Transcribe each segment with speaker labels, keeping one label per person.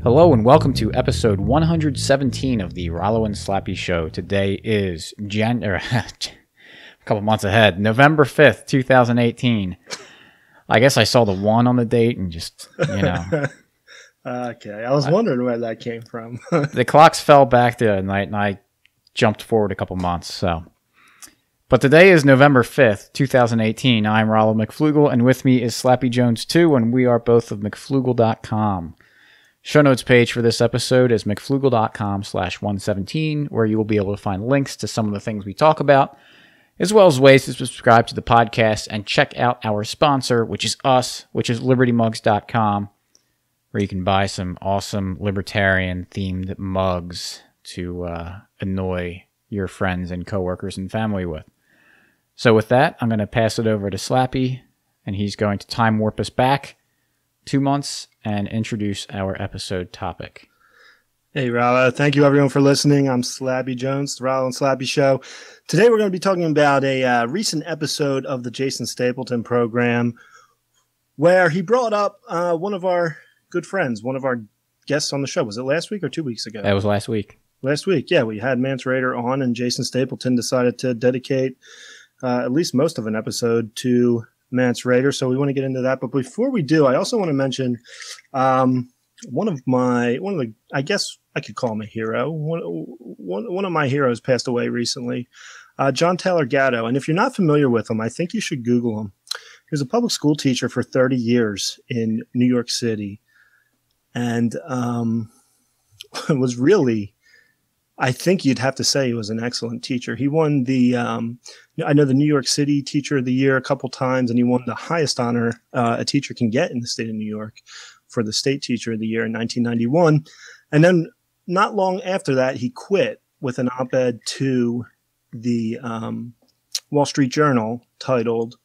Speaker 1: Hello and welcome to episode 117 of the Rollo and Slappy Show. Today is a couple months ahead, November 5th, 2018. I guess I saw the 1 on the date and just,
Speaker 2: Okay, I was wondering where that came from.
Speaker 1: the clocks fell back the other night and I jumped forward a couple months, so. But today is November 5th, 2018. I'm Rollo McFlugel and with me is Slappy Jones 2 and we are both of McFlugel.com. Show notes page for this episode is mcflugel.com/117, where you will be able to find links to some of the things we talk about, as well as ways to subscribe to the podcast and check out our sponsor, which is us, which is libertymugs.com, where you can buy some awesome libertarian-themed mugs to annoy your friends and coworkers and family with. So with that, I'm going to pass it over to Slappy, and he's going to time warp us back 2 months and introduce our episode topic.
Speaker 2: Hey, Rollo. Thank you, everyone, for listening. I'm Slappy Jones, the Rollo and Slappy Show. Today, we're going to be talking about a recent episode of the Jason Stapleton program where he brought up one of our good friends, one of our guests on the show. Was it last week or 2 weeks ago?
Speaker 1: That was last week.
Speaker 2: Last week, yeah. We had Mance Rayder on, and Jason Stapleton decided to dedicate at least most of an episode to Mance Rayder, so we want to get into that. But before we do, I also want to mention one of the, I guess I could call him a hero. One of my heroes passed away recently, John Taylor Gatto. And if you're not familiar with him, I think you should Google him. He was a public school teacher for 30 years in New York City, and was really, I think you'd have to say he was an excellent teacher. He won the, I know the New York City Teacher of the Year a couple times, and he won the highest honor a teacher can get in the state of New York for the State Teacher of the Year in 1991. And then not long after that, he quit with an op-ed to the Wall Street Journal titled,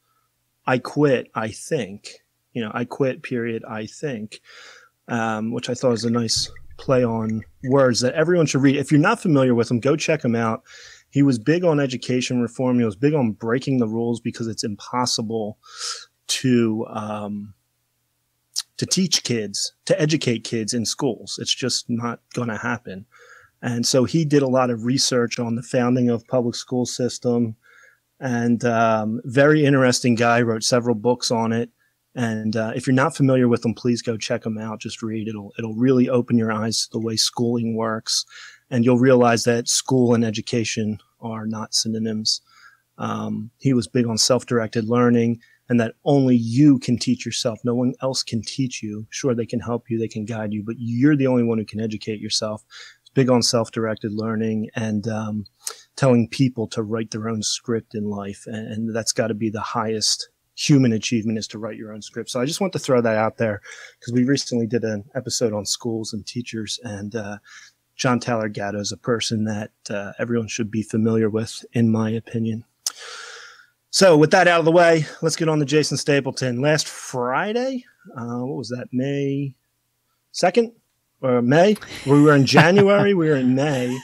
Speaker 2: "I Quit, I Think." I quit, period, I think, which I thought was a nice play on words that everyone should read. If you're not familiar with him, go check him out. He was big on education reform. He was big on breaking the rules because it's impossible to teach kids, to educate kids in schools. It's just not going to happen. And so he did a lot of research on the founding of public school system, and very interesting guy, wrote several books on it. And if you're not familiar with them, please go check them out. Just read. It'll really open your eyes to the way schooling works. And you'll realize that school and education are not synonyms. He was big on self-directed learning and that only you can teach yourself. No one else can teach you. Sure, they can help you, they can guide you, but you're the only one who can educate yourself. He's big on self-directed learning and telling people to write their own script in life. And that's got to be the highest human achievement, is to write your own script. So I just want to throw that out there because we recently did an episode on schools and teachers, and John Taylor Gatto is a person that everyone should be familiar with, in my opinion. So with that out of the way, let's get on to Jason Stapleton. Last Friday, what was that, May 2nd? Or May? We were in January, we were in May.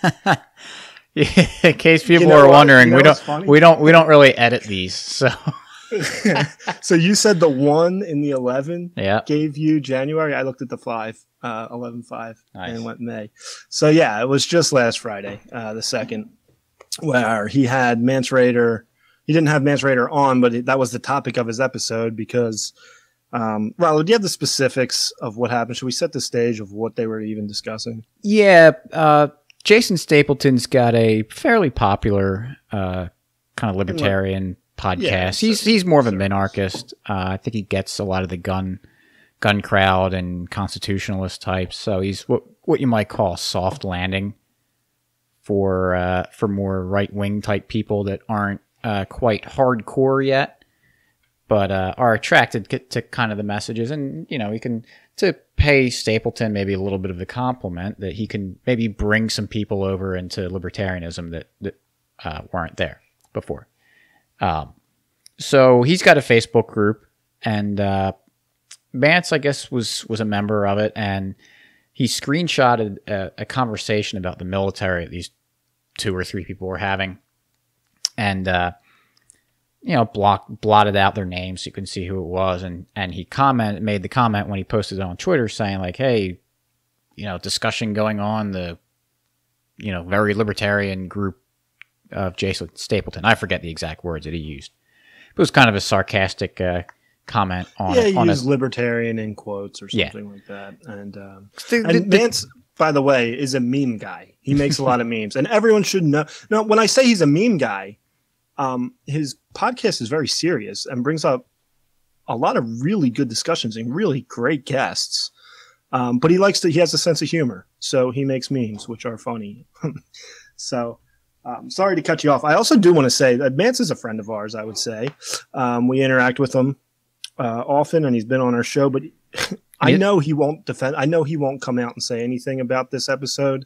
Speaker 1: Yeah, in case people are wondering, we don't really edit these, so...
Speaker 2: So you said the 1 in the 11
Speaker 1: yeah.
Speaker 2: gave you January. I looked at the 5, 11-5,
Speaker 1: nice.
Speaker 2: And went May. So yeah, it was just last Friday, the 2nd, where he had Mance Rayder. He didn't have Mance Rayder on, but that was the topic of his episode because, Rollo, do you have the specifics of what happened? Should we set the stage of what they were even discussing?
Speaker 1: Yeah, Jason Stapleton's got a fairly popular kind of libertarian podcast. Yeah, he's more of a minarchist. I think he gets a lot of the gun crowd and constitutionalist types. So he's what you might call soft landing for more right wing type people that aren't quite hardcore yet, but are attracted to kind of the messages. And he can, to pay Stapleton maybe a little bit of the compliment, that he can maybe bring some people over into libertarianism that weren't there before. So he's got a Facebook group, and Mance, I guess, was a member of it, and he screenshotted a conversation about the military that these 2 or 3 people were having, and blotted out their names so you can see who it was, and he made the comment when he posted it on Twitter saying like, hey, discussion going on, the very libertarian group of Jason Stapleton. I forget the exact words that he used. It was kind of a sarcastic comment on
Speaker 2: he used libertarian in quotes or something like that. And Vance, by the way, is a meme guy. He makes a lot of memes, and everyone should know. No, when I say he's a meme guy, his podcast is very serious and brings up a lot of really good discussions and really great guests. But he has a sense of humor, so he makes memes, which are funny. So, sorry to cut you off. I also do want to say that Vance is a friend of ours, I would say. We interact with him often, and he's been on our show, but I know he won't defend. I know he won't come out and say anything about this episode.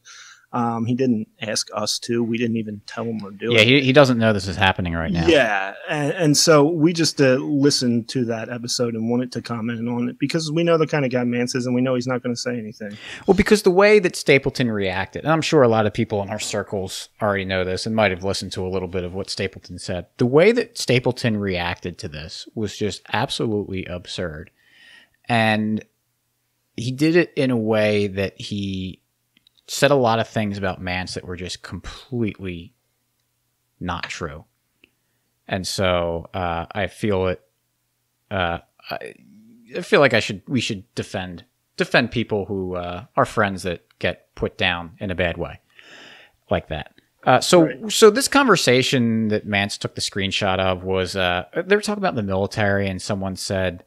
Speaker 2: He didn't ask us to. We didn't even tell him we're doing it.
Speaker 1: Yeah, he doesn't know this is happening right now.
Speaker 2: Yeah, and so we just listened to that episode and wanted to comment on it because we know the kind of guy Mance is, and we know he's not going to say anything.
Speaker 1: Well, because the way that Stapleton reacted, and I'm sure a lot of people in our circles already know this and might have listened to a little bit of what Stapleton said. The way that Stapleton reacted to this was just absolutely absurd. And he did it in a way that he said a lot of things about Mance that were just completely not true. And so I feel it. I feel like we should defend people who are friends that get put down in a bad way like that. So this conversation that Mance took the screenshot of was they were talking about the military, and someone said,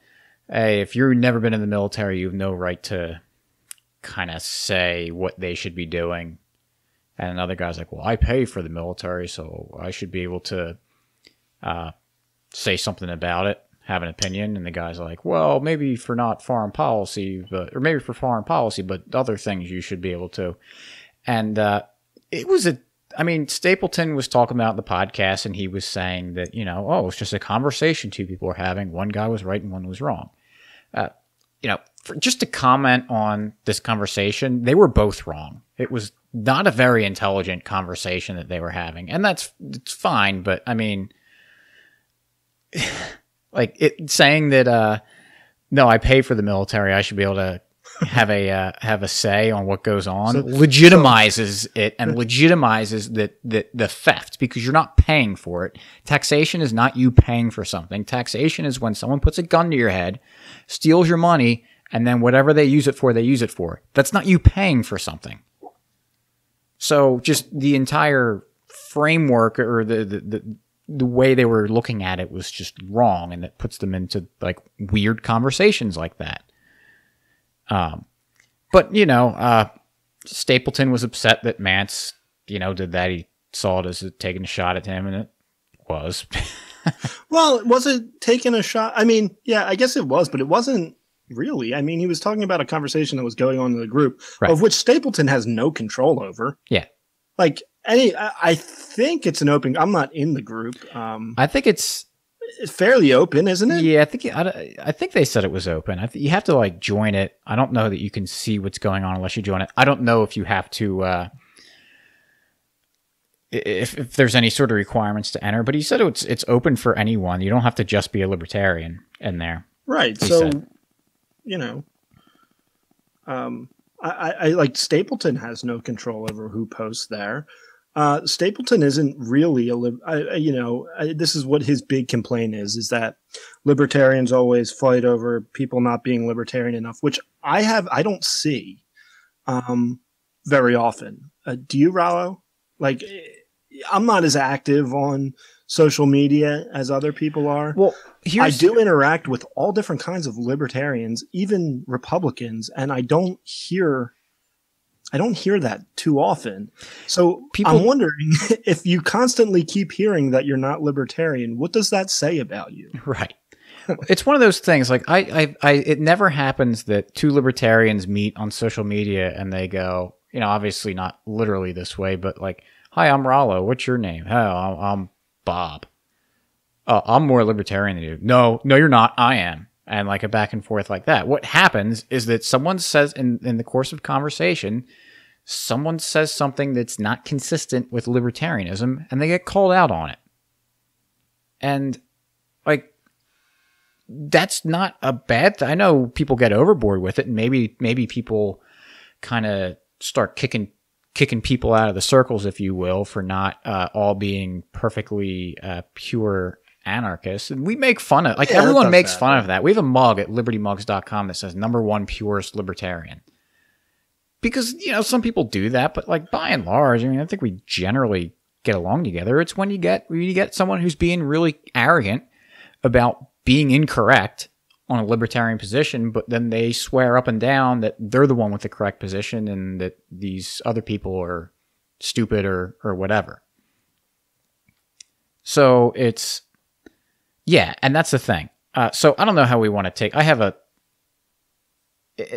Speaker 1: "Hey, if you've never been in the military, you have no right to kind of say what they should be doing." And another guy's like, "Well, I pay for the military, so I should be able to say something about it, have an opinion." And the guy's like, "Well, maybe for not foreign policy, or maybe for foreign policy, but other things you should be able to." And Stapleton was talking about the podcast, and he was saying that, it's just a conversation two people are having. One guy was right and one was wrong. Just to comment on this conversation, they were both wrong. It was not a very intelligent conversation that they were having, and it's fine. But I mean, saying that no, I pay for the military, I should be able to have a say on what goes on, legitimizes it and legitimizes the theft, because you're not paying for it. Taxation is not you paying for something. Taxation is when someone puts a gun to your head, steals your money, and then whatever they use it for, they use it for. That's not you paying for something. So just the entire framework, or the way they were looking at it, was just wrong, and that puts them into like weird conversations like that. But Stapleton was upset that Mance, did that. He saw it as taking a shot at him, and it was.
Speaker 2: Well, was it taking a shot? I mean, yeah, I guess it was, but it wasn't really. I mean, he was talking about a conversation that was going on in the group, right, of which Stapleton has no control over.
Speaker 1: Yeah.
Speaker 2: I think it's an open. I'm not in the group.
Speaker 1: I think it's
Speaker 2: fairly open, isn't it?
Speaker 1: Yeah, I think they said it was open. You have to join it. I don't know that you can see what's going on unless you join it. I don't know if you have to if there's any sort of requirements to enter, but he said it's open for anyone. You don't have to just be a libertarian in there.
Speaker 2: Right. So, I like Stapleton has no control over who posts there. Stapleton isn't really this is what his big complaint is that libertarians always fight over people not being libertarian enough, which I don't see very often. Do you, Rollo? I'm not as active on social media as other people are.
Speaker 1: Well,
Speaker 2: I do interact with all different kinds of libertarians, even Republicans, and I don't hear that too often. So I'm wondering, if you constantly keep hearing that you're not libertarian, what does that say about you?
Speaker 1: Right. It's one of those things. It never happens that two libertarians meet on social media and they go, obviously not literally this way, but "Hi, I'm Rollo. What's your name?" "Oh, I'm Bob." "Oh, I'm more libertarian than you." No, you're not. I am. And a back and forth like that. What happens is that someone says in the course of conversation, someone says something that's not consistent with libertarianism, and they get called out on it. And that's not a bad thing. I know people get overboard with it, and maybe people kind of start kicking people out of the circles, if you will, for not all being perfectly pure anarchists. And we make fun of, like, everyone makes fun of that. We have a mug at libertymugs.com that says #1 purest libertarian. Because, you know, some people do that, but like by and large, I mean, I think we generally get along together. It's when you get someone who's being really arrogant about being incorrect on a libertarian position, but then they swear up and down that they're the one with the correct position and that these other people are stupid or whatever. So it's, yeah, and that's the thing. So I don't know how we want to take,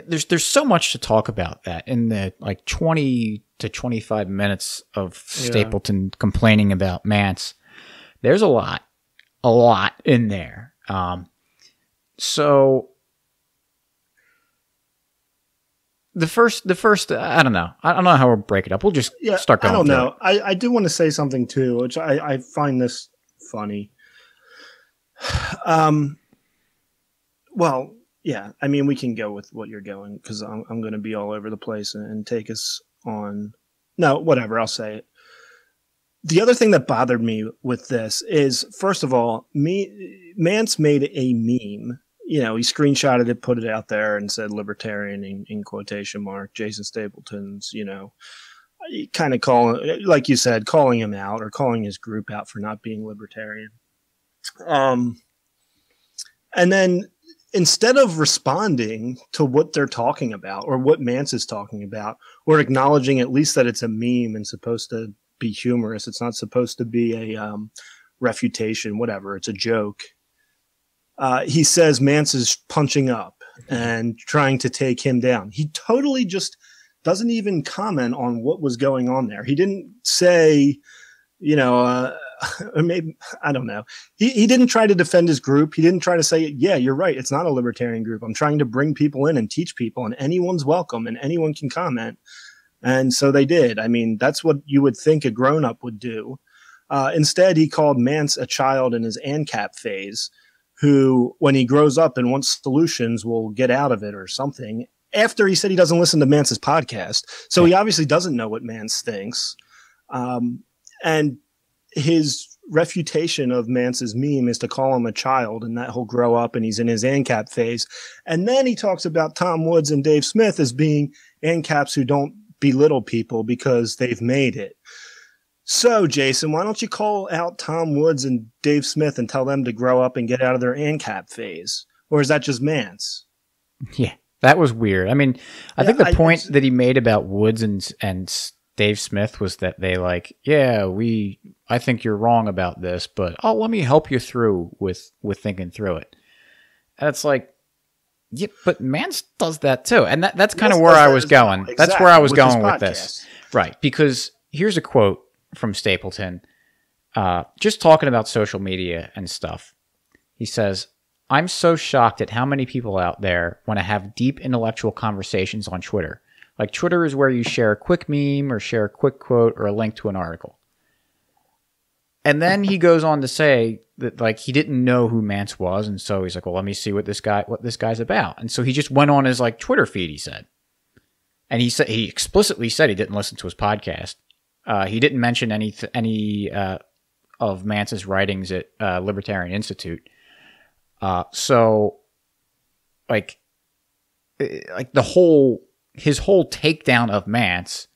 Speaker 1: there's so much to talk about that in the like 20 to 25 minutes of Stapleton complaining about Mance. There's a lot in there. So the first, I don't know how we'll break it up. We'll just start going.
Speaker 2: I don't know. I do want to say something too, which I find this funny. Well, yeah, I mean, we can go with what you're going because I'm going to be all over the place and take us on. No, whatever. I'll say it. The other thing that bothered me with this is, first of all, Mance made a meme. You know, he screenshotted it, put it out there, and said "libertarian" in quotation mark. Jason Stapleton's, you know, kind of like you said, calling him out or calling his group out for not being libertarian. And then instead of responding to what they're talking about or what Mance is talking about, or acknowledging at least that it's a meme and supposed to be humorous, it's not supposed to be a refutation, whatever, it's a joke. He says Mance is punching up and trying to take him down. He totally just doesn't even comment on what was going on there. He didn't say, you know, or maybe, I don't know. He didn't try to defend his group. He didn't try to say, yeah, you're right, it's not a libertarian group. I'm trying to bring people in and teach people, and anyone's welcome and anyone can comment. And so they did. I mean, that's what you would think a grown-up would do. Instead, he called Mance a child in his ANCAP phase, who, when he grows up and wants solutions, will get out of it or something. After he said he doesn't listen to Mance's podcast. So he obviously doesn't know what Mance thinks. And his refutation of Mance's meme is to call him a child and that he'll grow up and he's in his ANCAP phase. And then he talks about Tom Woods and Dave Smith as being ANCAPs who don't belittle people because they've made it. So, Jason, why don't you call out Tom Woods and Dave Smith and tell them to grow up and get out of their ANCAP phase? Or is that just Mance?
Speaker 1: Yeah, that was weird. I mean, I think the point that he made about Woods and Dave Smith was that they like, I think you're wrong about this, but let me help you through with thinking through it. And it's like, yeah, but Mance does that too. And that's kind of where I was going. Exactly, that's where I was going with this. Right. Because here's a quote from Stapleton, just talking about social media and stuff. He says, "I'm so shocked at how many people out there want to have deep intellectual conversations on Twitter. Like, Twitter is where you share a quick meme or share a quick quote or a link to an article." And then he goes on to say that, like, he didn't know who Mance was, and so he's like, well, let me see what this guy's about. And so he just went on his, like, Twitter feed, he said. And he explicitly said he didn't listen to his podcast. He didn't mention any of Mance's writings at Libertarian Institute. So, like his whole takedown of Mance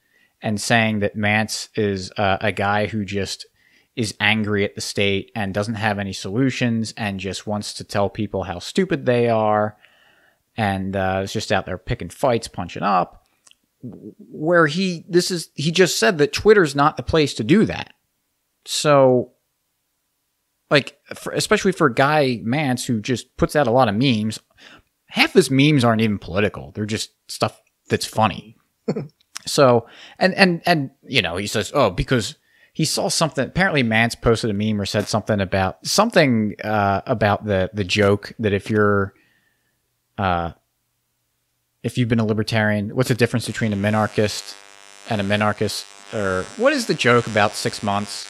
Speaker 1: and saying that Mance is a guy who just is angry at the state and doesn't have any solutions and just wants to tell people how stupid they are and is just out there picking fights, punching up. Where he just said that Twitter's not the place to do that. So, like, especially for a guy, Mance, who just puts out a lot of memes, half his memes aren't even political. They're just stuff that's funny. So, and you know, he says, because he saw something. Apparently, Mance posted a meme or said something about the joke that if you've been a libertarian, what's the difference between a minarchist and a minarchist? Or what is the joke about 6 months?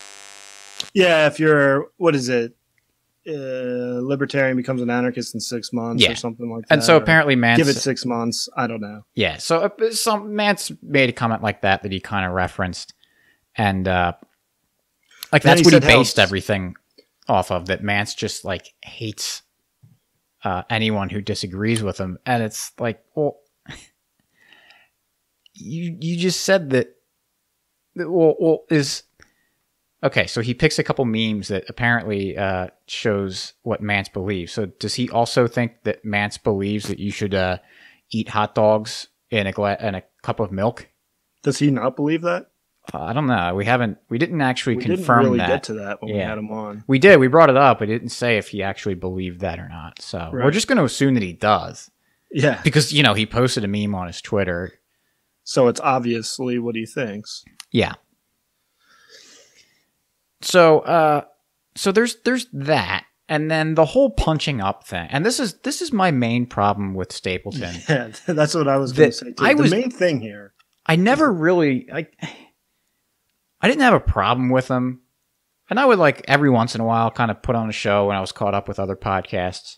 Speaker 2: Yeah, if you're, what is it? libertarian becomes an anarchist in 6 months or something like that.
Speaker 1: And so apparently Mance...
Speaker 2: Give it 6 months. I don't know.
Speaker 1: Yeah, so Mance made a comment like that he kind of referenced. And like that's what he based everything off of, that Mance just like hates anyone who disagrees with him. And it's like, well, you just said that, okay, so he picks a couple memes that apparently shows what Mance believes. So does he also think that Mance believes that you should eat hot dogs in a cup of milk?
Speaker 2: Does he not believe that?
Speaker 1: I don't know. We didn't actually confirm that.
Speaker 2: We didn't really get to that when we had him on.
Speaker 1: We did. We brought it up. We didn't say if he actually believed that or not. So we're just going to assume that he does.
Speaker 2: Yeah.
Speaker 1: Because, he posted a meme on his Twitter.
Speaker 2: So it's obviously what he thinks.
Speaker 1: Yeah. So there's that. And then the whole punching up thing. And this is my main problem with Stapleton.
Speaker 2: Yeah, that's what I was going to say too. The main thing here.
Speaker 1: I never really... I didn't have a problem with him. And I would every once in a while kind of put on a show when I was caught up with other podcasts.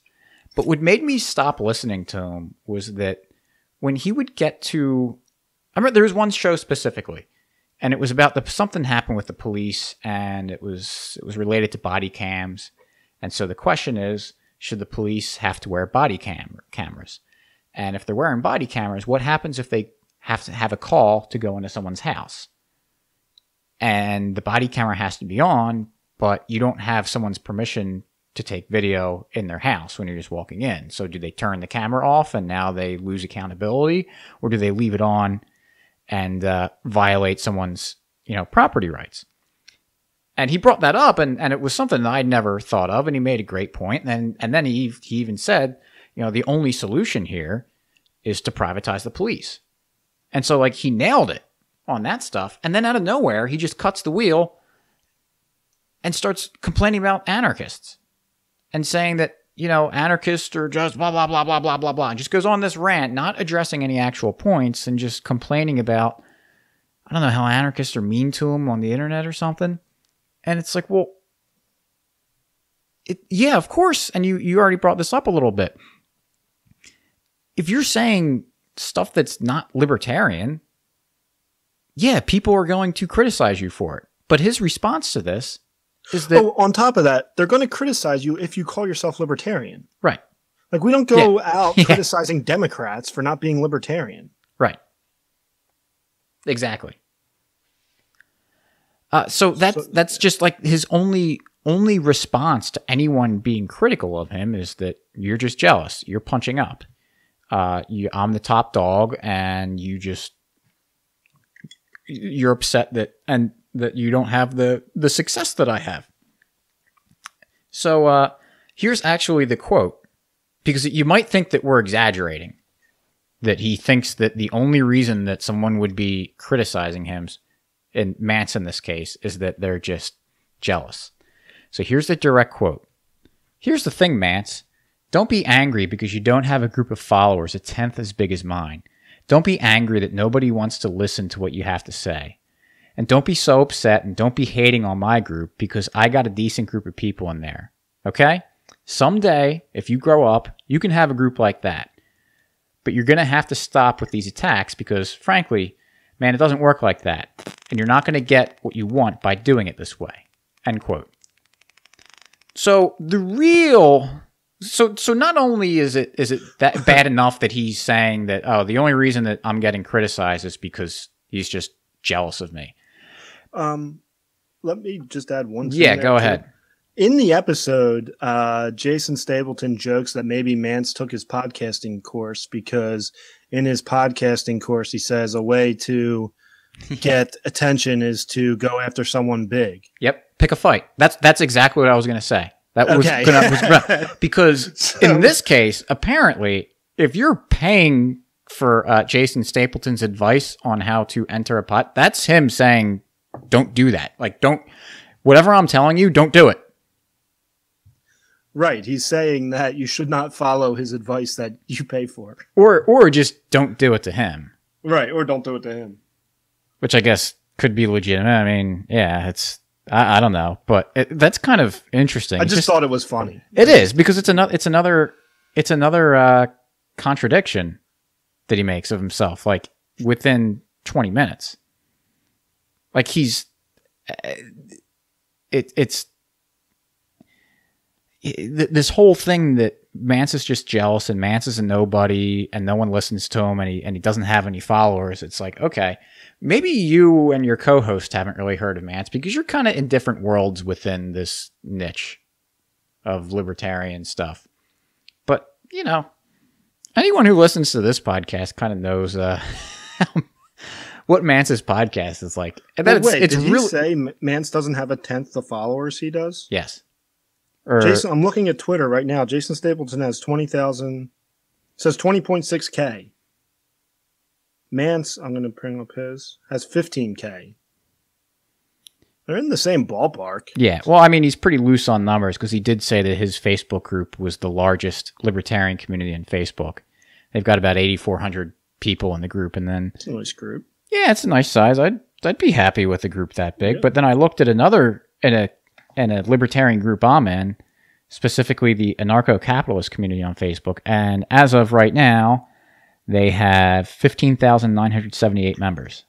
Speaker 1: But what made me stop listening to him was that when he would get to... I remember there was one show specifically, and it was about something happened with the police, and it was related to body cams. And so the question is, should the police have to wear body cameras? And if they're wearing body cameras, what happens if they have to have a call to go into someone's house? And the body camera has to be on, but you don't have someone's permission to take video in their house when you're just walking in. So do they turn the camera off and now they lose accountability? Or do they leave it on and violate someone's property rights? And he brought that up, and it was something that I'd never thought of, and he made a great point. And then he even said, the only solution here is to privatize the police. And so he nailed it on that stuff. And then out of nowhere, he just cuts the wheel and starts complaining about anarchists and saying that, anarchists are just blah, blah, blah, blah, blah, blah, blah. And just goes on this rant, not addressing any actual points and just complaining about, I don't know, how anarchists are mean to him on the internet or something. And it's like, well, yeah, of course. And you already brought this up a little bit. If you're saying stuff that's not libertarian, yeah, people are going to criticize you for it. But his response to this is that...
Speaker 2: Oh, on top of that, they're going to criticize you if you call yourself libertarian.
Speaker 1: Right.
Speaker 2: We don't go out criticizing Democrats for not being libertarian.
Speaker 1: Right. Exactly. So that's just his only response to anyone being critical of him is that you're just jealous. You're punching up. I'm the top dog, and you're upset that you don't have the success that I have. So here's actually the quote, because you might think that we're exaggerating, that he thinks that the only reason that someone would be criticizing him, and Mance in this case, is that they're just jealous. So here's the direct quote. Here's the thing, Mance. Don't be angry because you don't have a group of followers a tenth as big as mine. Don't be angry that nobody wants to listen to what you have to say. And don't be so upset, and don't be hating on my group, because I got a decent group of people in there. Okay? Someday, if you grow up, you can have a group like that. But you're going to have to stop with these attacks because, frankly, man, it doesn't work like that. And you're not going to get what you want by doing it this way. End quote. So So not only is it that bad enough that he's saying that, oh, the only reason that I'm getting criticized is because he's just jealous of me.
Speaker 2: Let me just add one thing.
Speaker 1: Yeah, go ahead.
Speaker 2: In the episode, Jason Stapleton jokes that maybe Mance took his podcasting course because in his podcasting course, he says a way to get attention is to go after someone big.
Speaker 1: Yep. Pick a fight. That's exactly what I was going to say. That was
Speaker 2: okay.
Speaker 1: Because in this case, apparently, if you're paying for Jason Stapleton's advice on how to enter a pot, that's him saying, don't do that. Whatever I'm telling you, don't do it.
Speaker 2: Right. He's saying that you should not follow his advice that you pay for.
Speaker 1: Or just don't do it to him.
Speaker 2: Right. Or don't do it to him.
Speaker 1: Which I guess could be legitimate. I mean, yeah, I don't know, but that's kind of interesting.
Speaker 2: I just thought it was funny.
Speaker 1: It is, because it's another contradiction that he makes of himself, like within 20 minutes. Like it's this whole thing that Mance is just jealous and Mance is a nobody and no one listens to him and he doesn't have any followers. It's like, okay, maybe you and your co-host haven't really heard of Mance because you're kind of in different worlds within this niche of libertarian stuff. But, you know, anyone who listens to this podcast kind of knows what Mance's podcast is like. And
Speaker 2: did he say Mance doesn't have a tenth the followers he does?
Speaker 1: Yes.
Speaker 2: Jason, I'm looking at Twitter right now. Jason Stapleton has 20,000. Says 20.6K. Mance, I'm going to bring up his, has 15K. They're in the same ballpark.
Speaker 1: Yeah. Well, I mean, he's pretty loose on numbers because he did say that his Facebook group was the largest libertarian community in Facebook. They've got about 8,400 people in the group, and then
Speaker 2: it's a nice group.
Speaker 1: Yeah, it's a nice size. I'd be happy with a group that big. Yeah. But then I looked at another in a libertarian group I'm in, specifically the anarcho-capitalist community on Facebook, and as of right now, they have 15,978 members.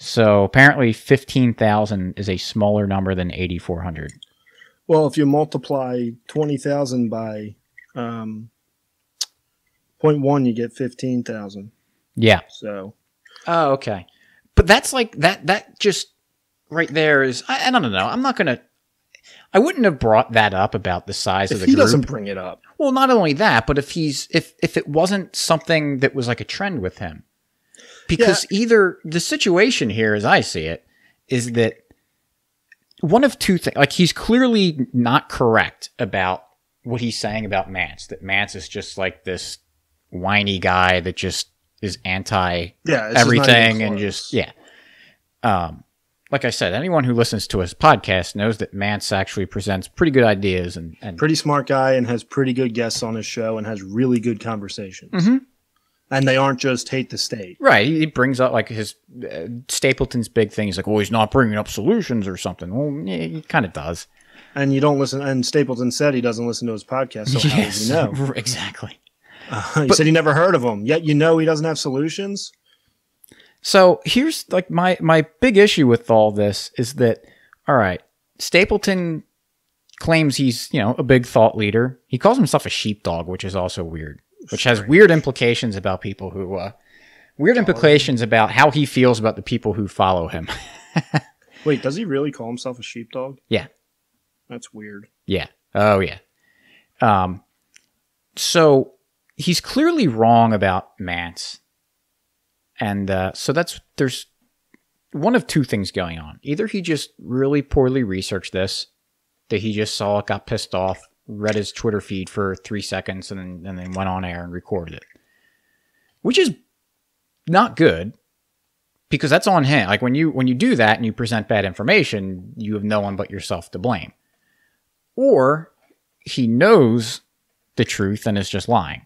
Speaker 1: So apparently 15,000 is a smaller number than 8,400.
Speaker 2: Well, if you multiply 20,000 by 0.1, you get 15,000.
Speaker 1: Yeah.
Speaker 2: So.
Speaker 1: Oh, okay. But that's like that just right there is, I don't know. I wouldn't have brought that up about the size of the group.
Speaker 2: He doesn't bring it up.
Speaker 1: Well, not only that, but if it wasn't something that was like a trend with him. Because either the situation here, as I see it, is that one of two things. Like, he's clearly not correct about what he's saying about Mance. That Mance is just like this whiny guy that just is anti everything and just like I said, anyone who listens to his podcast knows that Mance actually presents pretty good ideas and
Speaker 2: pretty smart guy and has pretty good guests on his show and has really good conversations.
Speaker 1: Mm-hmm.
Speaker 2: And they aren't just hate the state.
Speaker 1: Right. He brings up like his Stapleton's big thing. He's like, well, he's not bringing up solutions or something. Well, yeah, he kind of does.
Speaker 2: And you don't listen. And Stapleton said he doesn't listen to his podcast. So how does he know?
Speaker 1: Exactly.
Speaker 2: He said he never heard of them. Yet he doesn't have solutions.
Speaker 1: So here's like my big issue with all this is that, all right, Stapleton claims he's, a big thought leader. He calls himself a sheepdog, which is also weird, which has weird implications about people who, implications about how he feels about the people who follow him.
Speaker 2: Wait, does he really call himself a sheepdog?
Speaker 1: Yeah.
Speaker 2: That's weird.
Speaker 1: Yeah. Oh, yeah. So he's clearly wrong about Mance. And so there's one of two things going on. Either he just really poorly researched this, that he just saw it, got pissed off, read his Twitter feed for 3 seconds, and then went on air and recorded it. Which is not good, because that's on him. Like when you do that and you present bad information, you have no one but yourself to blame. Or he knows the truth and is just lying.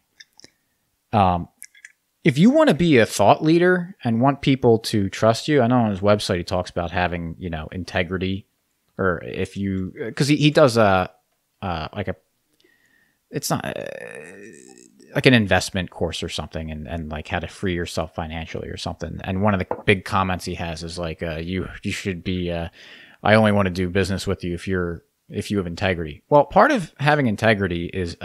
Speaker 1: If you want to be a thought leader and want people to trust you, I know on his website he talks about having, integrity, or if you, because he does it's not like an investment course or something, and like how to free yourself financially or something. And one of the big comments he has is like, you should be, I only want to do business with you if you have integrity. Well, part of having integrity is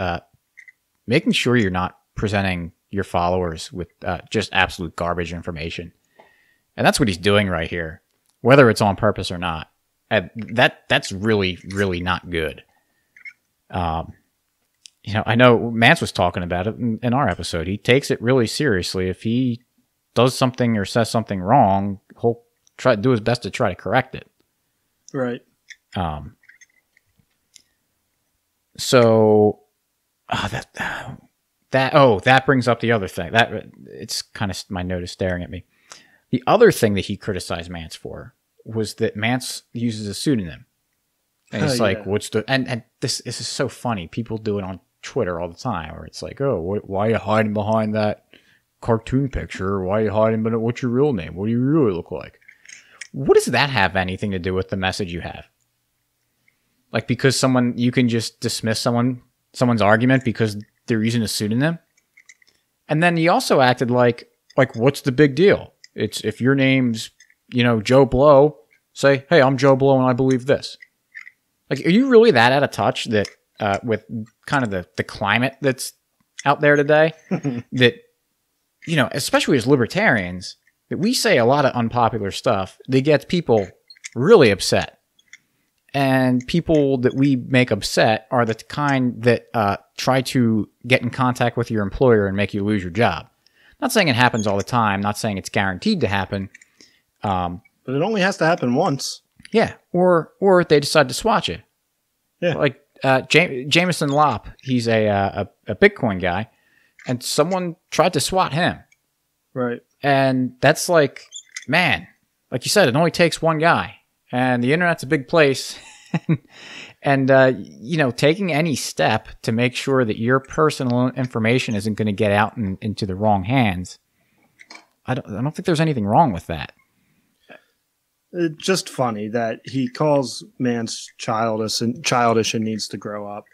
Speaker 1: making sure you're not presenting your followers with just absolute garbage information. And that's what he's doing right here, whether it's on purpose or not. That's really, really not good. I know Mance was talking about it in our episode. He takes it really seriously. If he does something or says something wrong, he'll try to do his best to try to correct it.
Speaker 2: Right.
Speaker 1: So that brings up the other thing. That it's kind of my note is staring at me. The other thing that he criticized Mance for was that Mance uses a pseudonym. And it's like, what's the... And this is so funny. People do it on Twitter all the time, where it's like, oh, why are you hiding behind that cartoon picture? Why are you hiding behind what's your real name? What do you really look like? What does that have anything to do with the message you have? Like because you can just dismiss someone's argument because they're using a pseudonym. And then he also acted like what's the big deal? It's if your name's, Joe Blow, say, hey, I'm Joe Blow and I believe this. Like, are you really that out of touch that with kind of the climate that's out there today that, especially as libertarians, that we say a lot of unpopular stuff that gets people really upset. And people that we make upset are the kind that try to get in contact with your employer and make you lose your job. Not saying it happens all the time. Not saying it's guaranteed to happen.
Speaker 2: But it only has to happen once.
Speaker 1: Yeah. Or they decide to swat you.
Speaker 2: Yeah.
Speaker 1: Like Jameson Lopp, he's a Bitcoin guy, and someone tried to swat him.
Speaker 2: Right.
Speaker 1: And that's like, man, like you said, it only takes one guy. And the internet's a big place. and taking any step to make sure that your personal information isn't going to get out into the wrong hands, I don't think there's anything wrong with that.
Speaker 2: It's just funny that he calls Mance childish and needs to grow up.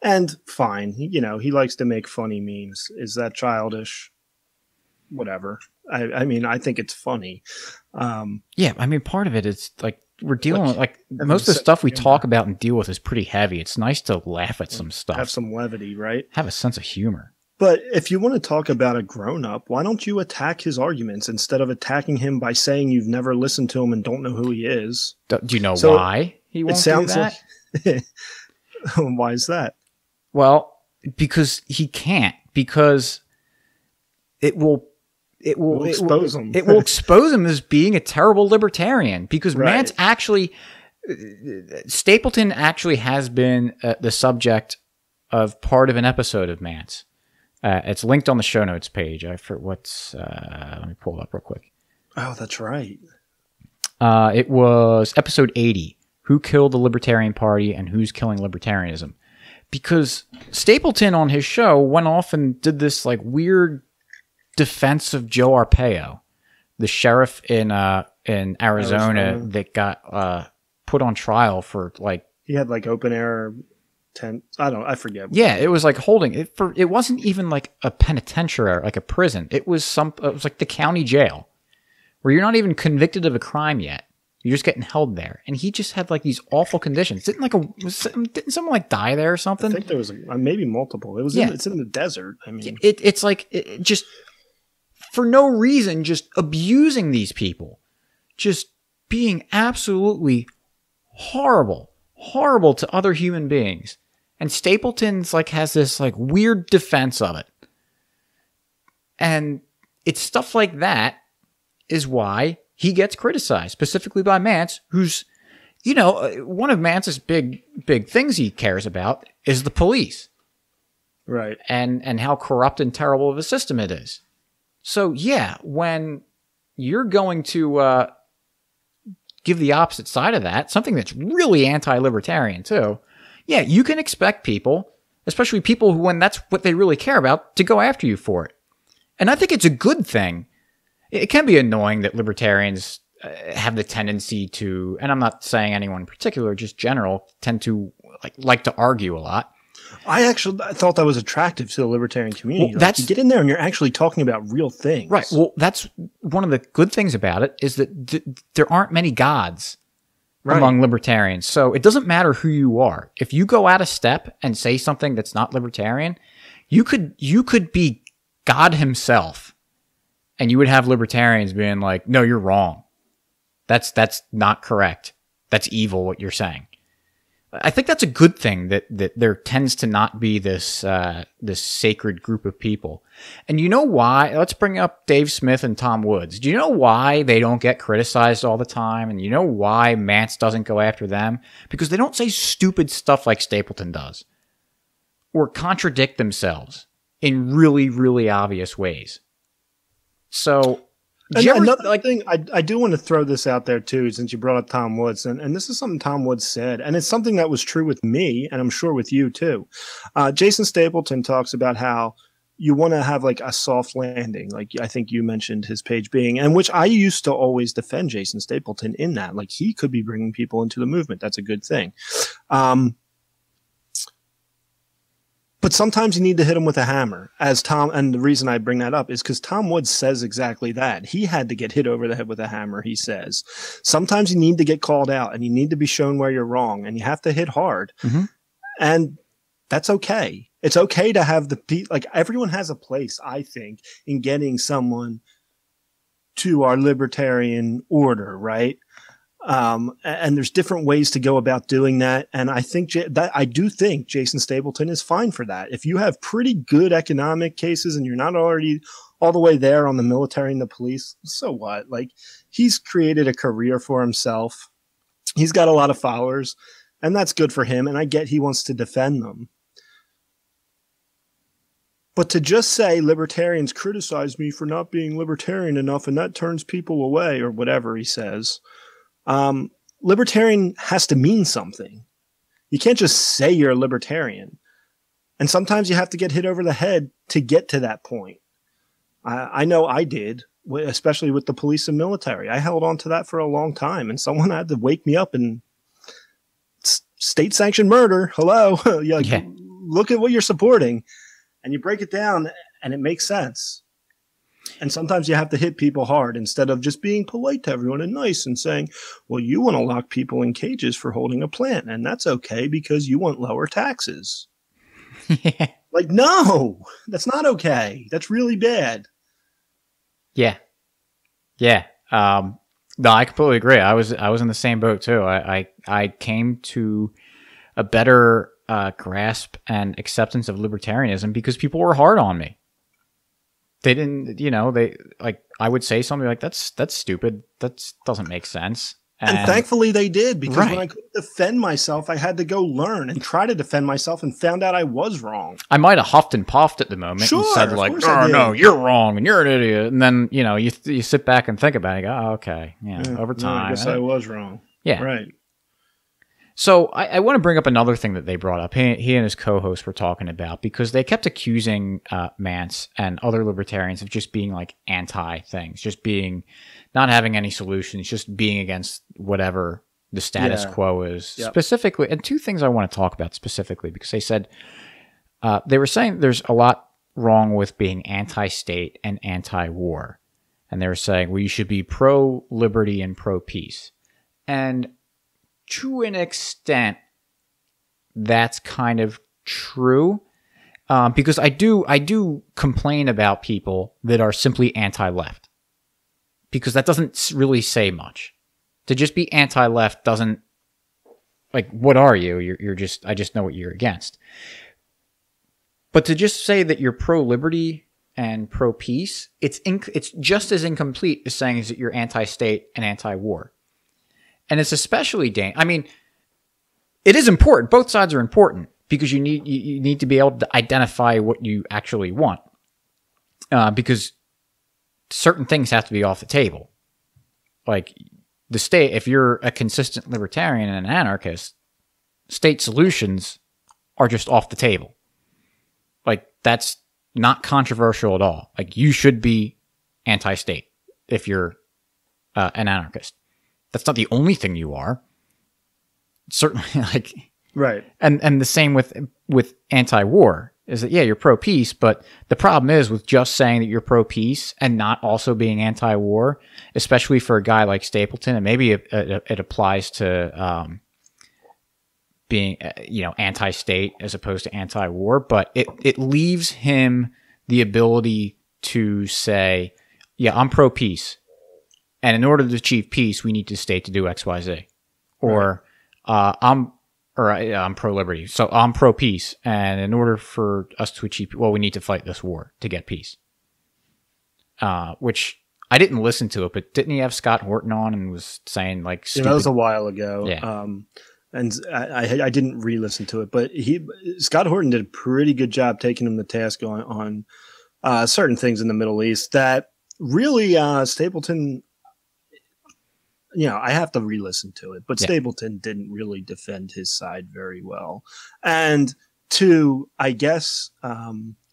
Speaker 2: And fine, he likes to make funny memes. Is that childish? Whatever. I mean, I think it's funny.
Speaker 1: Yeah, I mean, part of it is like we're dealing with most of the stuff we talk about and deal with is pretty heavy. It's nice to laugh at some stuff.
Speaker 2: Have some levity, right?
Speaker 1: Have a sense of humor.
Speaker 2: But if you want to talk about a grown-up, why don't you attack his arguments instead of attacking him by saying you've never listened to him and don't know who he is?
Speaker 1: Do you know why he won't do that?
Speaker 2: Why is that?
Speaker 1: Well, because he can't. Because it will
Speaker 2: expose him.
Speaker 1: It will expose him as being a terrible libertarian. Because
Speaker 2: right.
Speaker 1: Stapleton actually has been the subject of part of an episode of Mance. It's linked on the show notes page. Let me pull it up real quick.
Speaker 2: Oh, that's right.
Speaker 1: It was episode 80. Who killed the Libertarian Party and who's killing libertarianism? Because Stapleton on his show went off and did this like weird defense of Joe Arpaio, the sheriff in Arizona that got put on trial for like
Speaker 2: he had like open air tent. I forget.
Speaker 1: Yeah, it was like holding it for. It wasn't even like a penitentiary, like a prison. It was like the county jail, where you're not even convicted of a crime yet. You're just getting held there, and he just had like these awful conditions. Didn't someone like die there or something?
Speaker 2: I think there was maybe multiple. It's in the desert. I mean,
Speaker 1: it's like just for no reason, just abusing these people, just being absolutely horrible to other human beings. And Stapleton's like has this like weird defense of it. And it's stuff like that is why he gets criticized, specifically by Mance, who's, one of Mance's big things he cares about is the police.
Speaker 2: Right.
Speaker 1: And how corrupt and terrible of a system it is. So, yeah, when you're going to give the opposite side of that, something that's really anti-libertarian too, yeah, you can expect people, especially people who, when that's what they really care about, to go after you for it. And I think it's a good thing. It can be annoying that libertarians have the tendency to, and I'm not saying anyone in particular, just general, tend to like to argue a lot.
Speaker 2: I thought that was attractive to the libertarian community.
Speaker 1: Well,
Speaker 2: you get in there and you're actually talking about real things.
Speaker 1: Right. Well, that's one of the good things about it is that there aren't many gods among libertarians. So it doesn't matter who you are. If you go out of step and say something that's not libertarian, you could be God himself. And you would have libertarians being like, no, you're wrong. That's not correct. That's evil what you're saying. I think that's a good thing that there tends to not be this sacred group of people. And you know why? Let's bring up Dave Smith and Tom Woods. Do you know why they don't get criticized all the time? And you know why Mance doesn't go after them? Because they don't say stupid stuff like Stapleton does. Or contradict themselves in really, really obvious ways. So,
Speaker 2: another thing, I do want to throw this out there too, since you brought up Tom Woods, and this is something Tom Woods said, and it's something that was true with me, and I'm sure with you too. Jason Stapleton talks about how you want to have like a soft landing. Like I think you mentioned his page being, and which I used to always defend Jason Stapleton in that. Like he could be bringing people into the movement. That's a good thing. But sometimes you need to hit him with a hammer, as Tom. And the reason I bring that up is because Tom Woods says exactly that. He had to get hit over the head with a hammer, he says. Sometimes you need to get called out and you need to be shown where you're wrong and you have to hit hard. Mm-hmm. And that's okay. It's okay to have like everyone has a place, I think, in getting someone to our libertarian order, right? And there's different ways to go about doing that. And I think I do think Jason Stapleton is fine for that. If you have pretty good economic cases and you're not already all the way there on the military and the police, so what? Like he's created a career for himself. He's got a lot of followers and that's good for him. And I get he wants to defend them. But to just say libertarians criticize me for not being libertarian enough and that turns people away or whatever he says. Libertarian has to mean something. You can't just say you're a libertarian. And sometimes you have to get hit over the head to get to that point. I know I did, especially with the police and military. I held on to that for a long time and someone had to wake me up and state sanctioned murder. Hello. Look at what you're supporting and you break it down and it makes sense. And sometimes you have to hit people hard instead of just being polite to everyone and nice and saying, well, you want to lock people in cages for holding a plant. And that's okay because you want lower taxes. Yeah. Like, no, that's not okay. That's really bad.
Speaker 1: Yeah. Yeah. No, I completely agree. I was in the same boat too. I came to a better grasp and acceptance of libertarianism because people were hard on me. They didn't, they like, I would say something like, that's stupid. That doesn't make sense.
Speaker 2: And thankfully they did because when I couldn't defend myself, I had to go learn and try to defend myself and found out I was wrong.
Speaker 1: I might have huffed and puffed at the moment and said like, oh, no, you're wrong and you're an idiot. And then, you sit back and think about it and go, oh, okay. Yeah. Over time.
Speaker 2: I guess I was wrong.
Speaker 1: Yeah.
Speaker 2: Right.
Speaker 1: So I want to bring up another thing that they brought up. He and his co-host were talking about because they kept accusing Mance and other libertarians of just being like anti-things, just being not having any solutions, just being against whatever the status quo is. Specifically, and two things I want to talk about specifically because they said they were saying there's a lot wrong with being anti-state and anti-war, and they were saying well you should be pro-liberty and pro-peace, and to an extent, that's kind of true because I do complain about people that are simply anti-left because that doesn't really say much. To just be anti-left doesn't like what are you? You're just I just know what you're against. But to just say that you're pro-liberty and pro-peace, it's just as incomplete as saying that you're anti-state and anti-war. And it's especially I mean, it is important. Both sides are important because you need to be able to identify what you actually want. Because certain things have to be off the table. Like the state, if you're a consistent libertarian and an anarchist, state solutions are just off the table. Like that's not controversial at all. Like you should be anti-state if you're an anarchist. That's not the only thing you are. Certainly, like
Speaker 2: right.
Speaker 1: And the same with anti-war is that you're pro-peace, but the problem is with just saying that you're pro-peace and not also being anti-war, especially for a guy like Stapleton, and maybe it applies to being anti-state as opposed to anti-war, but it leaves him the ability to say, I'm pro-peace. And in order to achieve peace, we need the state to do X, Y, Z. Or I'm pro-liberty, so I'm pro-peace. And in order for us to achieve, we need to fight this war to get peace. Which I didn't listen to it, but didn't he have Scott Horton on and was saying like stupid?
Speaker 2: That was a while ago.
Speaker 1: Yeah.
Speaker 2: And I didn't re-listen to it, but Scott Horton did a pretty good job taking him to task on certain things in the Middle East that really Stapleton. I have to re-listen to it, but Stapleton didn't really defend his side very well. And to, I guess,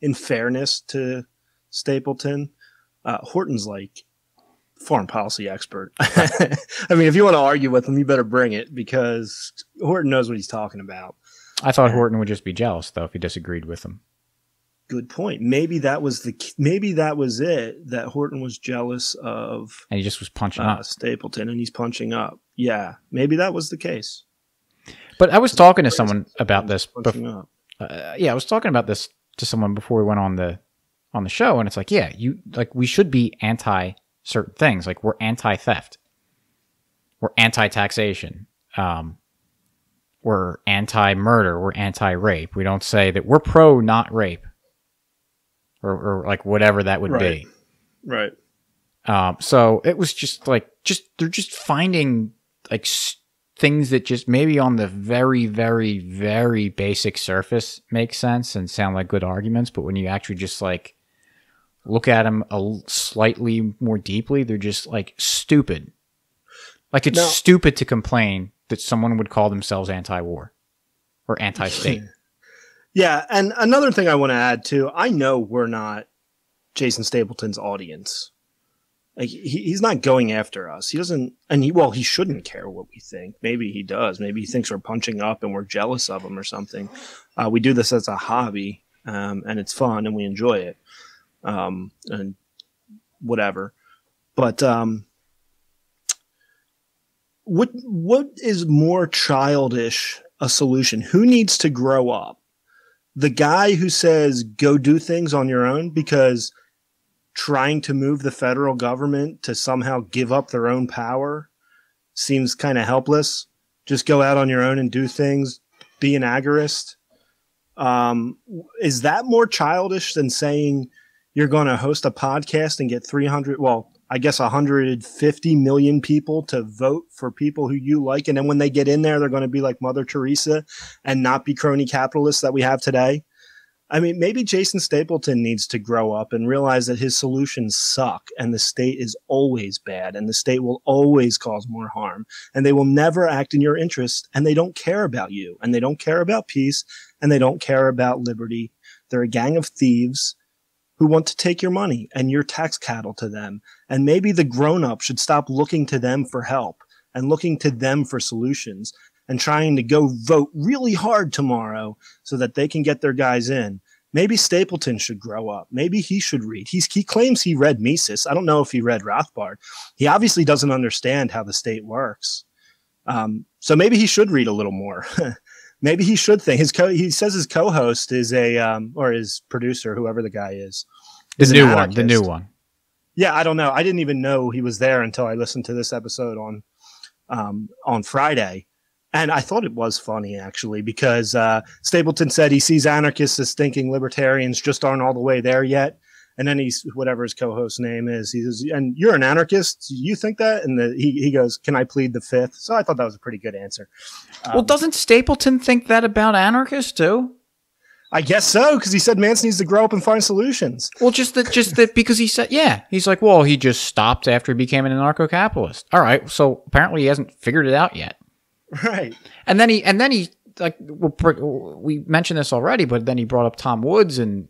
Speaker 2: in fairness to Stapleton, Horton's like foreign policy expert. I mean, if you want to argue with him, you better bring it, because Horton knows what he's talking about.
Speaker 1: I thought Horton would just be jealous, though, if he disagreed with him.
Speaker 2: Good point. Maybe that was it, that Horton was jealous of,
Speaker 1: and he just was punching up
Speaker 2: Stapleton, and he's punching up. Yeah, maybe that was the case.
Speaker 1: But I was talking to someone about this. I was talking about this to someone before we went on the show, and it's like, yeah, we should be anti certain things. Like, we're anti-theft, we're anti-taxation, we're anti-murder, we're anti-rape. We don't say that we're pro not rape, or like whatever that would be.
Speaker 2: Right.
Speaker 1: So it was just like, they're just finding like things that just maybe on the very, very, very basic surface make sense and sound like good arguments, but when you actually just like look at them slightly more deeply, they're just like stupid. Like, it's stupid to complain that someone would call themselves anti-war or anti-state.
Speaker 2: Yeah, and another thing I want to add too, I know we're not Jason Stapleton's audience. Like, he's not going after us. He doesn't, and he shouldn't care what we think. Maybe he does. Maybe he thinks we're punching up and we're jealous of him or something. We do this as a hobby, and it's fun and we enjoy it, and whatever. But what is more childish a solution? Who needs to grow up? The guy who says go do things on your own because trying to move the federal government to somehow give up their own power seems kind of helpless. Just go out on your own and do things, be an agorist. Is that more childish than saying you're going to host a podcast and get 150 million people to vote for people who you like, and then when they get in there, they're going to be like Mother Teresa and not be crony capitalists that we have today? I mean, maybe Jason Stapleton needs to grow up and realize that his solutions suck, and the state is always bad, and the state will always cause more harm, and they will never act in your interest, and they don't care about you, and they don't care about peace, and they don't care about liberty. They're a gang of thieves who want to take your money, and you're tax cattle to them. And maybe the grown-up should stop looking to them for help and looking to them for solutions, and trying to go vote really hard tomorrow so that they can get their guys in. Maybe Stapleton should grow up. Maybe he should read. He claims he read Mises. I don't know if he read Rothbard. He obviously doesn't understand how the state works. So maybe he should read a little more. Maybe he should think. He says his co-host is or his producer, whoever the guy is.
Speaker 1: The new one.
Speaker 2: Yeah, I don't know. I didn't even know he was there until I listened to this episode on Friday. And I thought it was funny, actually, because Stapleton said he sees anarchists as thinking libertarians just aren't all the way there yet. And then he's, whatever his co-host's name is, he says, and you're an anarchist? You think that? And he goes, can I plead the fifth? So I thought that was a pretty good answer.
Speaker 1: Well, doesn't Stapleton think that about anarchists, too?
Speaker 2: I guess so, because he said Mance needs to grow up and find solutions.
Speaker 1: Well, just that because he said, yeah. He's like, well, he just stopped after he became an anarcho-capitalist. All right, so apparently he hasn't figured it out yet.
Speaker 2: Right.
Speaker 1: And then he like, we mentioned this already, but then he brought up Tom Woods and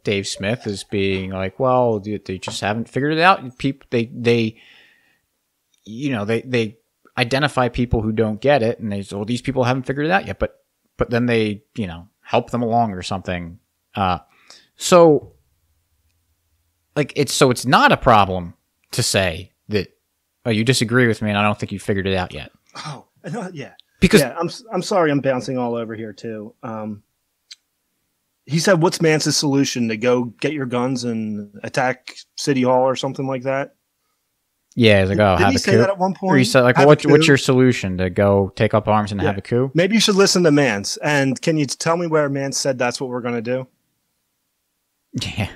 Speaker 1: Dave Smith as being like, well, they just haven't figured it out. People, they identify people who don't get it, and they say, well, these people haven't figured it out yet, but then they, help them along or something. So it's not a problem to say that, oh, you disagree with me and I don't think you figured it out yet.
Speaker 2: Oh, yeah.
Speaker 1: Because
Speaker 2: I'm sorry, I'm bouncing all over here too. He said, what's Mance's solution? To go get your guns and attack City Hall or something like that?
Speaker 1: Yeah, he's like, oh, have a coup. Did he say that
Speaker 2: at one point?
Speaker 1: Or he said, like, what's your solution? To go take up arms and have a coup?
Speaker 2: Maybe you should listen to Mance. And can you tell me where Mance said that's what we're going to do?
Speaker 1: Yeah.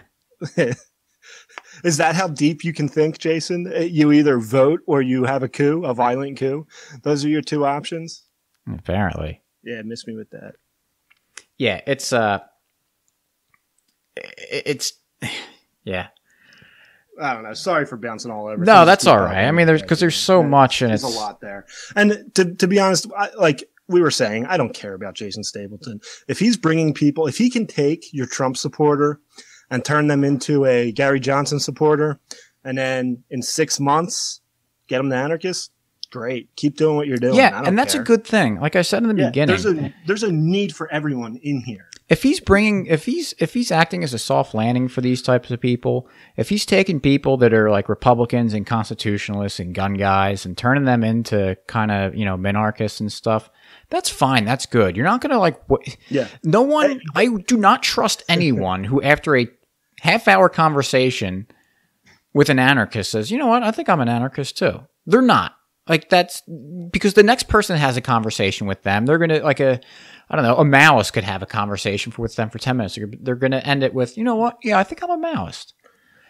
Speaker 2: Is that how deep you can think, Jason? You either vote or you have a coup, a violent coup. Those are your two options?
Speaker 1: Apparently.
Speaker 2: Yeah, miss me with that.
Speaker 1: Yeah, it's yeah.
Speaker 2: I don't know. Sorry for bouncing all over.
Speaker 1: No, that's all right. I mean, there's so much, and
Speaker 2: there's a lot there. And to be honest, we were saying, I don't care about Jason Stapleton. If he's bringing people, if he can take your Trump supporter and turn them into a Gary Johnson supporter, and then in 6 months get them to anarchists, great. Keep doing what you're doing.
Speaker 1: Yeah, and that's a good thing. Like I said in the beginning,
Speaker 2: there's a need for everyone in here.
Speaker 1: If he's acting as a soft landing for these types of people, if he's taking people that are like Republicans and constitutionalists and gun guys and turning them into kind of, minarchists and stuff, that's fine. That's good. You're not going to no one, I do not trust anyone who after a half-hour conversation with an anarchist says, you know what, I think I'm an anarchist too. They're not. Like, that's because the next person has a conversation with them. They're going to, a Maoist could have a conversation with them for 10 minutes. They're going to end it with, you know what? Yeah, I think I'm a Maoist.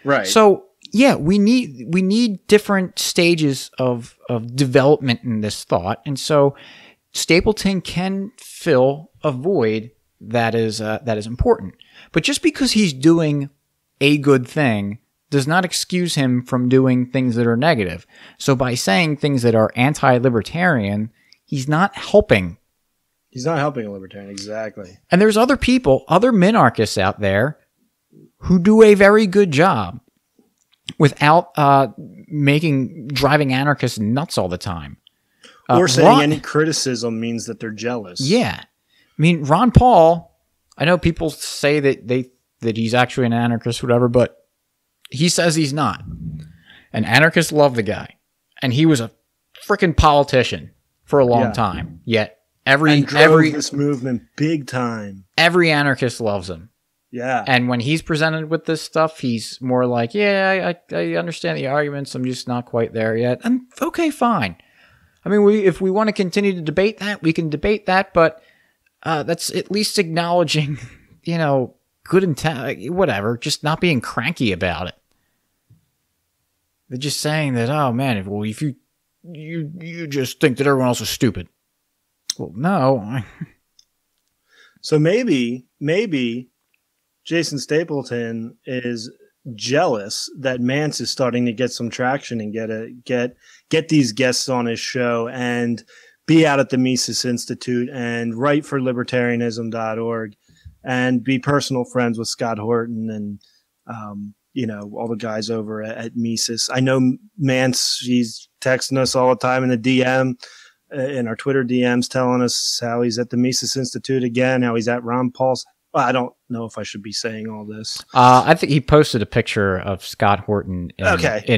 Speaker 2: Right.
Speaker 1: So, yeah, we need different stages of development in this thought. And so Stapleton can fill a void that is important. But just because he's doing a good thing does not excuse him from doing things that are negative. So by saying things that are anti-libertarian, he's not helping.
Speaker 2: He's not helping a libertarian, exactly.
Speaker 1: And there's other people, other minarchists out there who do a very good job without driving anarchists nuts all the time.
Speaker 2: Or saying any criticism means that they're jealous.
Speaker 1: Yeah. I mean, Ron Paul, I know people say that he's actually an anarchist, whatever, but he says he's not. And anarchists love the guy. And he was a freaking politician for a long time. Yet every
Speaker 2: this movement big time.
Speaker 1: Every anarchist loves him.
Speaker 2: Yeah.
Speaker 1: And when he's presented with this stuff, he's more like, yeah, I understand the arguments. I'm just not quite there yet. And okay, fine. I mean, if we want to continue to debate that, we can debate that, but that's at least acknowledging, good intent, whatever, just not being cranky about it. They're just saying that, oh man, if you just think that everyone else is stupid. Well, no.
Speaker 2: So maybe Jason Stapleton is jealous that Mance is starting to get some traction and get these guests on his show and be out at the Mises Institute and write for libertarianism.org and be personal friends with Scott Horton and all the guys over at Mises. I know Mance, he's texting us all the time in the DM, in our Twitter DMs, telling us how he's at the Mises Institute again, how he's at Ron Paul's. Well, I don't know if I should be saying all this.
Speaker 1: I think he posted a picture of Scott Horton in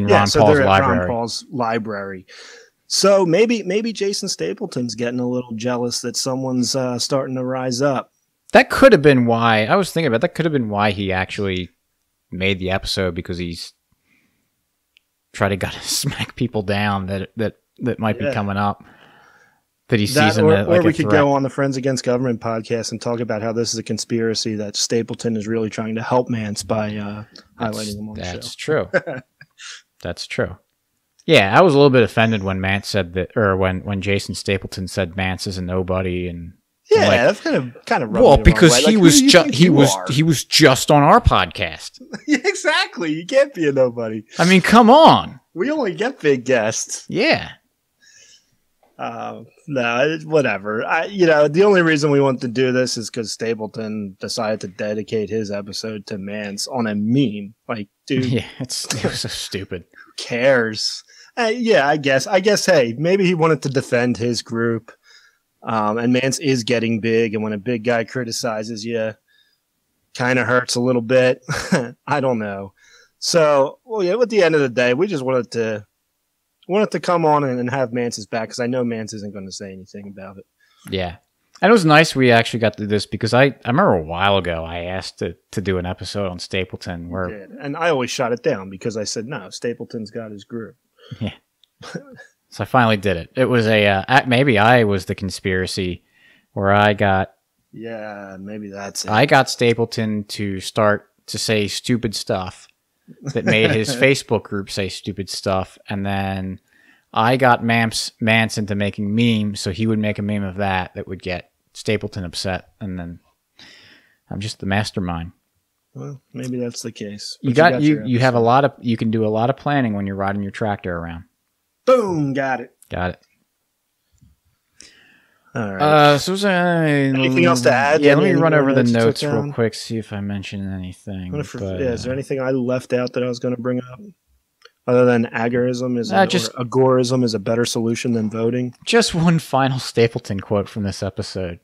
Speaker 1: Ron Paul's library.
Speaker 2: Ron Paul's library. So maybe Jason Stapleton's getting a little jealous that someone's starting to rise up.
Speaker 1: That could have been why. I was thinking about that. Could have been why he actually made the episode, because he's trying to smack people down that might be coming up. That he sees them
Speaker 2: or we could go on the Friends Against Government podcast and talk about how this is a conspiracy that Stapleton is really trying to help Mance by highlighting him on the show.
Speaker 1: That's true. That's true. Yeah, I was a little bit offended when Mance said that, or when Jason Stapleton said Mance is a nobody, and
Speaker 2: that's kind of rubbed
Speaker 1: because he was just on our podcast.
Speaker 2: Yeah, exactly. You can't be a nobody.
Speaker 1: I mean, come on.
Speaker 2: We only get big guests.
Speaker 1: Yeah.
Speaker 2: No, whatever. The only reason we want to do this is because Stapleton decided to dedicate his episode to Mance on a meme. Like, dude,
Speaker 1: yeah, it was so stupid.
Speaker 2: Who cares? I guess. Hey, maybe he wanted to defend his group. And Mance is getting big, and when a big guy criticizes you, kind of hurts a little bit. I don't know. So, at the end of the day, we just wanted to come on and have Mance's back, because I know Mance isn't going to say anything about it.
Speaker 1: Yeah. And it was nice we actually got to do this, because I remember a while ago I asked to do an episode on Stapleton.
Speaker 2: And I always shot it down because I said, no, Stapleton's got his group.
Speaker 1: Yeah. So I finally did it. It was maybe I was the conspiracy where I got...
Speaker 2: Yeah, maybe that's it.
Speaker 1: I got Stapleton to start to say stupid stuff that made his Facebook group say stupid stuff, and then I got Mance into making memes, so he would make a meme of that would get Stapleton upset, and then I'm just the mastermind.
Speaker 2: Well, maybe that's the case.
Speaker 1: You have you can do a lot of planning when you're riding your tractor around.
Speaker 2: Boom, got it. All right. Anything else to add?
Speaker 1: Yeah, let me run over the notes real quick, see if I mentioned anything.
Speaker 2: Is there anything I left out that I was going to bring up? Other than agorism agorism is a better solution than voting.
Speaker 1: Just one final Stapleton quote from this episode.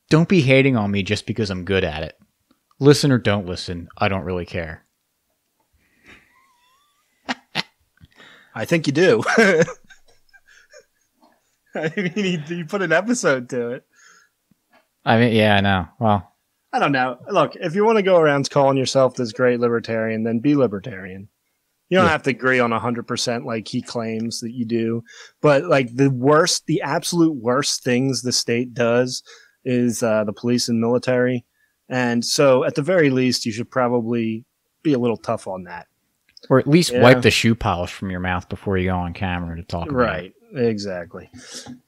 Speaker 1: Don't be hating on me just because I'm good at it. Listen or don't listen, I don't really care.
Speaker 2: I think you do. I mean, you put an episode to it.
Speaker 1: I mean, yeah, I know. Well,
Speaker 2: I don't know. Look, if you want to go around calling yourself this great libertarian, then be libertarian. You don't have to agree on 100% like he claims that you do. But like the absolute worst things the state does is the police and military. And so at the very least, you should probably be a little tough on that.
Speaker 1: Or at least wipe the shoe polish from your mouth before you go on camera to talk about it.
Speaker 2: Right, exactly.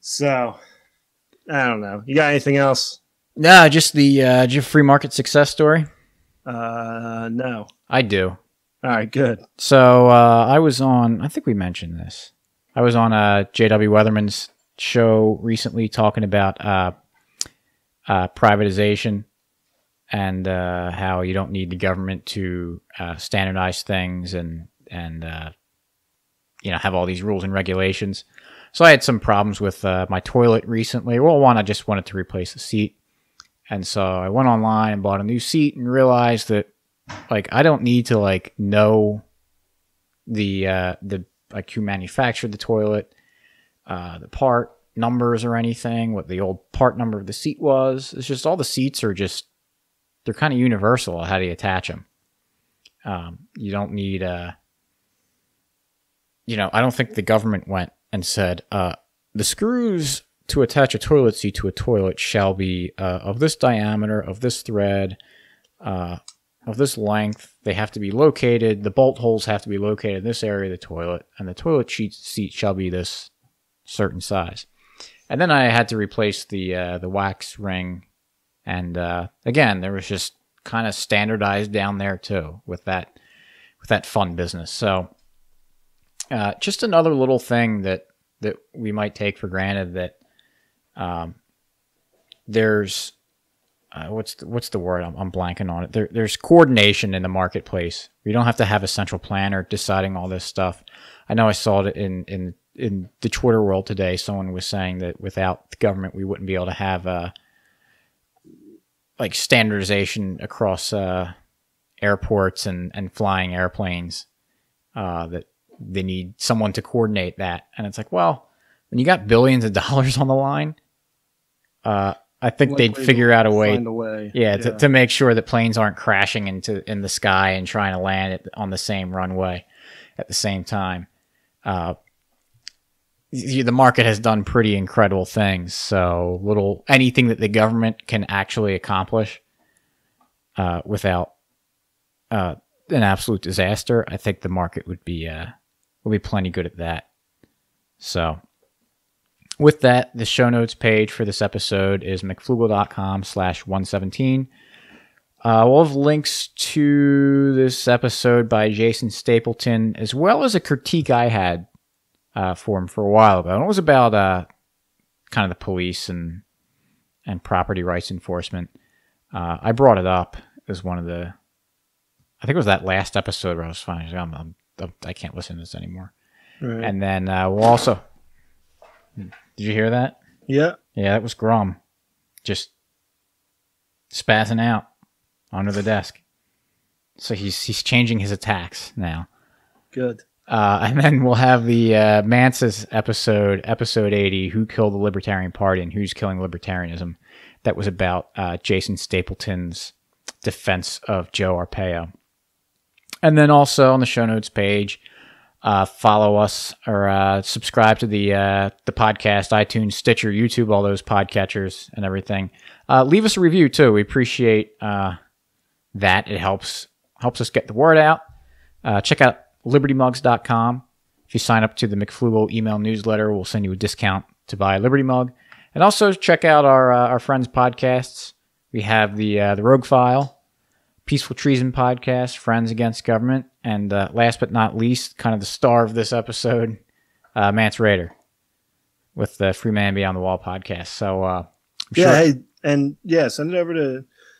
Speaker 2: So, I don't know. You got anything else?
Speaker 1: No, just the free market success story.
Speaker 2: No.
Speaker 1: I do.
Speaker 2: All right, good.
Speaker 1: So I was on, I think we mentioned this. I was on J.W. Weatherman's show recently talking about privatization and how you don't need the government to standardize things and have all these rules and regulations. So I had some problems with my toilet recently. Well, one, I just wanted to replace the seat. And so I went online and bought a new seat and realized that like I don't need to like know the like who manufactured the toilet, the part numbers or anything, what the old part number of the seat was. It's just all the seats are just they're kind of universal. How do you attach them? You don't need I don't think the government went and said the screws to attach a toilet seat to a toilet shall be of this diameter, of this thread, of this length. They have to be located. The bolt holes have to be located in this area of the toilet, and the toilet seat shall be this certain size. And then I had to replace the wax ring, and again, there was just kind of standardized down there too with that fun business. So just another little thing that we might take for granted that there's what's the word? I'm blanking on it. There's coordination in the marketplace. We don't have to have a central planner deciding all this stuff. I know I saw it in the Twitter world today. Someone was saying that without the government, we wouldn't be able to have like standardization across airports and flying airplanes. That they need someone to coordinate that, and it's like, well, when you got billions of dollars on the line, I think they'd figure out a way, to make sure that planes aren't crashing in the sky and trying to land on the same runway at the same time. The market has done pretty incredible things. So anything that the government can actually accomplish without an absolute disaster, I think the market will be plenty good at that. So with that, the show notes page for this episode is mcflugel.com/117. We'll have links to this episode by Jason Stapleton, as well as a critique I had for him for a while ago. And it was about kind of the police and property rights enforcement. I brought it up as one of the, I think it was that last episode where I was finding, I can't listen to this anymore. Right. And then we'll also... Did you hear that?
Speaker 2: Yeah.
Speaker 1: Yeah, that was Grum. Just spazzing out under the desk. So he's changing his attacks now.
Speaker 2: Good.
Speaker 1: And then we'll have the Mance's episode 80, Who Killed the Libertarian Party and Who's Killing Libertarianism. That was about Jason Stapleton's defense of Joe Arpaio. And then also on the show notes page, follow us or subscribe to the podcast, iTunes, Stitcher, YouTube, all those podcatchers and everything. Leave us a review too. We appreciate that. It helps us get the word out. Check out libertymugs.com. If you sign up to the McFlugel email newsletter, we'll send you a discount to buy a Liberty Mug. And also check out our friends' podcasts. We have the Rogue File, Peaceful Treason Podcast, Friends Against Government, and last but not least, kind of the star of this episode, Mance Raider. with the Free Man Beyond the Wall podcast. So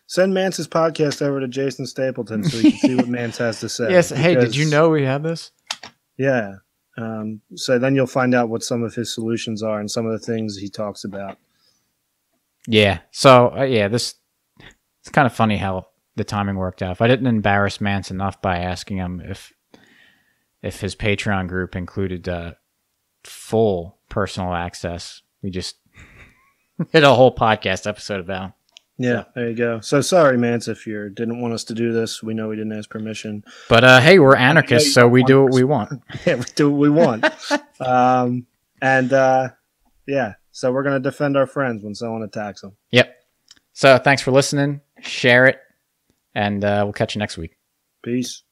Speaker 2: send Mance's podcast over to Jason Stapleton so you can see what Mance has to say.
Speaker 1: Yes. Hey, did you know we had this?
Speaker 2: Yeah. So then you'll find out what some of his solutions are and some of the things he talks about.
Speaker 1: Yeah. So it's kind of funny how the timing worked out. If I didn't embarrass Mance enough by asking him if his Patreon group included full personal access, we just did a whole podcast episode about him.
Speaker 2: Yeah, there you go. So sorry, Mance, if you didn't want us to do this. We know we didn't ask permission.
Speaker 1: But hey, we're anarchists, so we do what we want.
Speaker 2: Yeah, we do what we want. So we're going to defend our friends when someone attacks them.
Speaker 1: Yep. So thanks for listening. Share it, and we'll catch you next week.
Speaker 2: Peace.